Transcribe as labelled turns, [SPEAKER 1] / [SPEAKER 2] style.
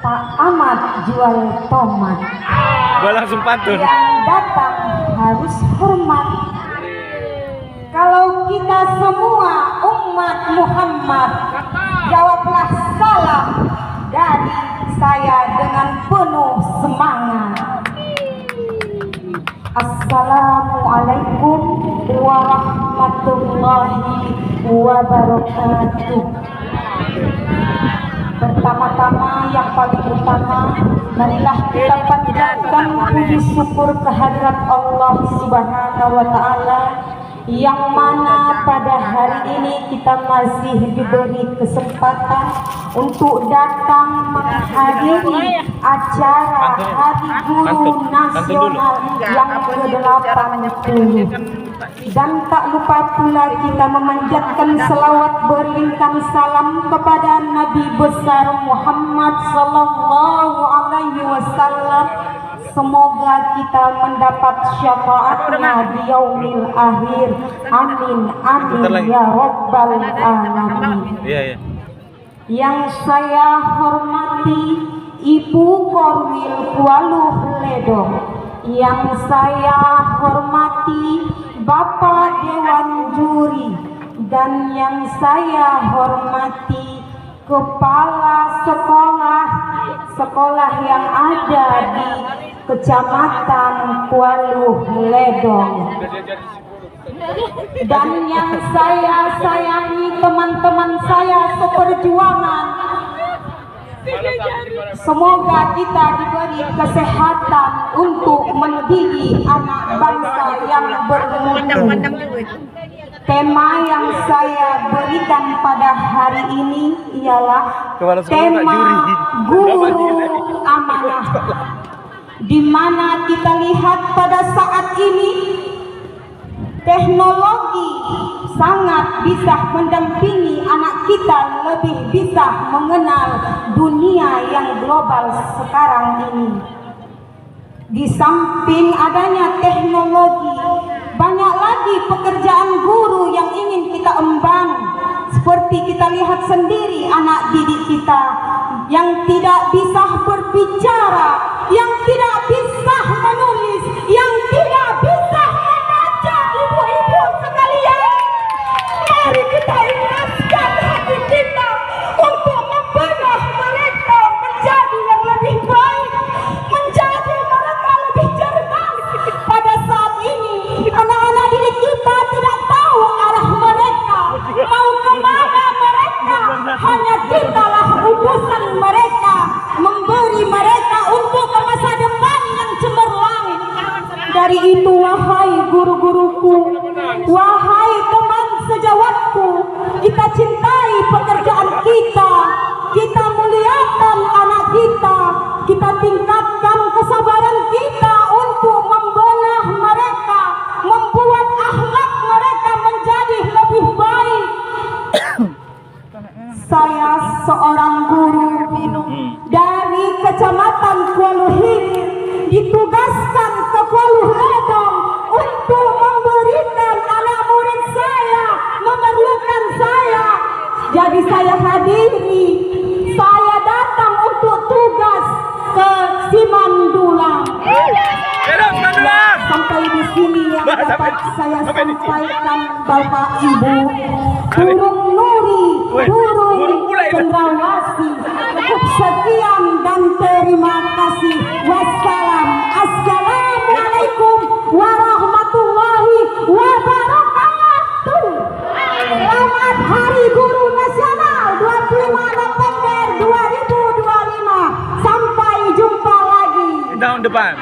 [SPEAKER 1] Pak Ahmad jual tomat.
[SPEAKER 2] Gua langsung pantun.
[SPEAKER 1] Yang datang harus hormat. Kalau kita semua umat Muhammad, jawablah salam dari saya dengan penuh semangat. Assalamualaikum warahmatullahi wabarakatuh. Pertama-tama yang paling utama, marilah kita panjatkan puji syukur kehadirat Allah Subhanahu wa Ta'ala, yang mana pada hari ini kita masih diberi kesempatan untuk datang menghadiri acara Hari Guru Nasional yang ke-80. Dan tak lupa pula kita memanjatkan selawat beriringkan salam kepada Nabi besar Muhammad sallallahu alaihi wasallam. Semoga kita mendapat syafaatnya di yaumil akhir. Amin amin ya rabbal alamin. Yang saya hormati Ibu Korwil Kualuh Ledong, yang saya hormati Bapak Dewan Juri, dan yang saya hormati Kepala sekolah yang ada di Kecamatan Kualuh Ledong, dan yang saya sayangi teman-teman saya seperjuangan. Semoga kita diberi kesehatan untuk mendidik anak bangsa yang bermutu. Tema yang saya berikan pada hari ini ialah tema Guru Amanah, di mana kita lihat pada saat ini teknologi sangat bisa mendampingi anak kita lebih bisa mengenal dunia yang global sekarang ini. Di samping adanya teknologi, banyak lagi pekerjaan guru yang ingin kita emban. Seperti kita lihat sendiri anak didik kita yang tidak bisa berbicara, yang tidak bisa menulis, yang tidak bisa membaca. Ibu-ibu sekalian, mari kita ikhlaskan hati kita untuk membenah mereka menjadi yang lebih baik, menjadi mereka lebih cerdas. Pada saat ini anak-anak didik kita tidak tahu arah mereka, mau kemana mereka. Hanya kitalah utusan mereka, memberi mereka untuk ke masa depan yang cemerlang. Dari itu, wahai guru-guruku, wahai teman sejawatku, kita cintai pekerjaan kita, kita muliakan anak kita tingkatkan kesabaran kita untuk membenah mereka, membuat akhlak mereka menjadi lebih baik. Saya seorang guru dari Kecamatan Kualuh Hilir, ditugaskan ke Kualuh Ledong untuk memberikan anak murid saya memerlukan saya. Jadi saya hadiri, saya datang untuk tugas ke Simandulang. Sampai di sini yang dapat saya sampaikan Bapak Ibu. Burung Nuri, burung cendrawasih. Cukup sekian dan terima kasih. Wassalam. Assalamualaikum warahmatullahi wabarakatuh. Selamat Hari Guru Nasional 25 November 2025. Sampai jumpa lagi
[SPEAKER 2] tahun depan.